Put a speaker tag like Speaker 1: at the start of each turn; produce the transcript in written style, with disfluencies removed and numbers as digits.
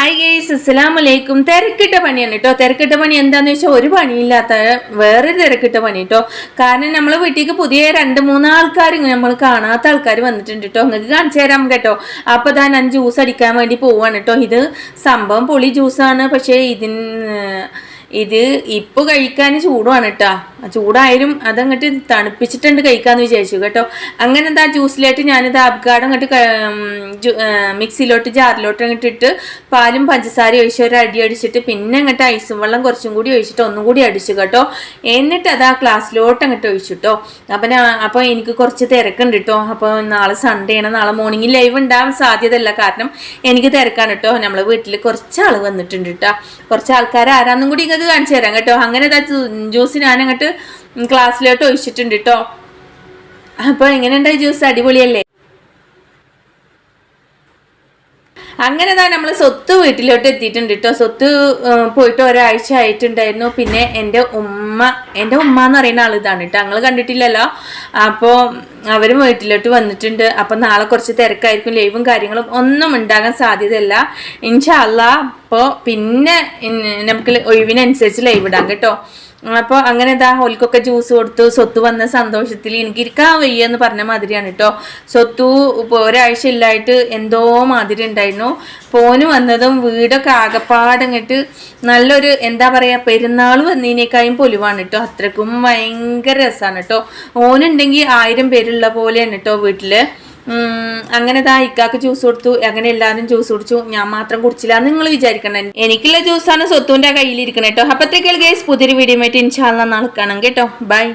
Speaker 1: Hi guys, അസ്സലാമു അലൈക്കും. തിരക്കിട്ട പണിയാണ് കേട്ടോ. തിരക്കിട്ട പണി എന്താന്ന് വെച്ചാൽ ഒരു പണിയില്ലാത്ത വേറൊരു തിരക്കിട്ട പണി കേട്ടോ. കാരണം നമ്മളെ വീട്ടിലേക്ക് പുതിയ 2-3 ആൾക്കാർ നമ്മൾ കാണാത്ത ആൾക്കാർ വന്നിട്ടുണ്ട് കേട്ടോ. നിങ്ങൾക്ക് കാണിച്ചു തരാം കേട്ടോ. അപ്പോൾ ഞാൻ ജ്യൂസ് അടിക്കാൻ വേണ്ടി പോവാണ് കേട്ടോ. ഇത് സംഭവം പൊളി ജ്യൂസാണ്. പക്ഷേ ഇത് ഇപ്പോൾ കഴിക്കാൻ ചൂടുമാണ് കേട്ടോ. ചൂടായാലും അതങ്ങോട്ട് തണുപ്പിച്ചിട്ടുണ്ട് കഴിക്കാമെന്ന് വിചാരിച്ചു കേട്ടോ. അങ്ങനെ എന്താ ജ്യൂസിലായിട്ട് ഞാനിത് ആബ്ഗാഡ് അങ്ങോട്ട് മിക്സിയിലോട്ട് ജാറിലോട്ട് അങ്ങോട്ട് ഇട്ട് പാലും പഞ്ചസാര ഒഴിച്ച് ഒരു അടി അടിച്ചിട്ട് പിന്നെ അങ്ങോട്ട് ഐസും വെള്ളം കുറച്ചും കൂടി ഒഴിച്ചിട്ട് ഒന്നും കൂടി അടിച്ചു കേട്ടോ. എന്നിട്ട് അത് ആ ഗ്ലാസ്സിലോട്ട് അങ്ങോട്ട് ഒഴിച്ചു കേട്ടോ. അപ്പോൾ എനിക്ക് കുറച്ച് തിരക്കുണ്ട് കേട്ടോ. അപ്പോൾ നാളെ സൺഡേ ആണ്. നാളെ മോർണിംഗ് ലൈവ് ഉണ്ടാവാൻ സാധ്യതയല്ല. കാരണം എനിക്ക് തിരക്കാണ് കേട്ടോ. നമ്മളെ വീട്ടിൽ കുറച്ച് ആൾ വന്നിട്ടുണ്ട് കേട്ടോ. കുറച്ച് ആൾക്കാർ ആരാന്നും കൂടി ഇങ്ങോട്ട് കാണിച്ചു തരാം കേട്ടോ. അങ്ങനെ ജ്യൂസ് ഞാനങ്ങോട്ട് ക്ലാസ്സിലോട്ട് ഒഴിച്ചിട്ടുണ്ട് കേട്ടോ. അപ്പൊ എങ്ങനെയുണ്ടായി ജ്യൂസ്? അടിപൊളിയല്ലേ? അങ്ങനെ നമ്മൾ സ്വത്ത് വീട്ടിലോട്ട് എത്തിയിട്ടുണ്ട് കേട്ടോ. സ്വത്ത് പോയിട്ട് ഒരാഴ്ച ആയിട്ടുണ്ടായിരുന്നു. പിന്നെ എൻ്റെ ഉമ്മ എന്ന് പറയുന്ന ആൾ ഇതാണ് കേട്ടോ. ഞങ്ങൾ കണ്ടിട്ടില്ലല്ലോ. അപ്പോൾ അവരും വീട്ടിലോട്ട് വന്നിട്ടുണ്ട്. അപ്പം നാളെ കുറച്ച് തിരക്കായിരിക്കും. ലൈവും കാര്യങ്ങളും ഒന്നും ഉണ്ടാകാൻ സാധ്യതയല്ല ഇൻഷാ അല്ലാഹ്. അപ്പോൾ പിന്നെ നമുക്ക് ഒഴിവിനനുസരിച്ച് ലൈവ് ഇടാം കേട്ടോ. അപ്പോൾ അങ്ങനെ ഓൽക്കൊക്കെ ജ്യൂസ് കൊടുത്തു. സ്വത്ത് വന്ന സന്തോഷത്തിൽ എനിക്ക് ഇരിക്കാൻ വയ്യെന്ന് പറഞ്ഞ മാതിരിയാണ് കേട്ടോ. സ്വത്തു ഇപ്പോൾ ഒരാഴ്ച ഇല്ലായിട്ട് എന്തോ മാതിരി ഉണ്ടായിരുന്നു. പോന് വന്നതും വീടൊക്കെ ആകെപ്പാടങ്ങിട്ട് നല്ലൊരു എന്താ പറയുക, പെരുന്നാൾ വന്നതിനേക്കാളും പൊലിവാണ് കേട്ടോ. അത്രക്കും ഭയങ്കര രസമാണ് കേട്ടോ. ഓനുണ്ടെങ്കിൽ 1000 പേരുള്ള പോലെയാണ് കേട്ടോ വീട്ടിൽ. അങ്ങനെ ഇക്കാക്ക് ജ്യൂസ് കൊടുത്തു. അങ്ങനെ എല്ലാവരും ജ്യൂസ് കുടിച്ചു. ഞാൻ മാത്രം കുടിച്ചില്ല നിങ്ങൾ വിചാരിക്കണേ. എനിക്കുള്ള ജ്യൂസാണ് സ്വത്തുവിൻ്റെ കയ്യിലിരിക്കണേ കേട്ടോ. അപ്പത്തേക്ക് ഗൈസ് പുതിയൊരു വീഡിയോ ആയിട്ട് ഇൻഷാ അല്ലാഹ് നാളെ കാണാം കേട്ടോ. ബൈ.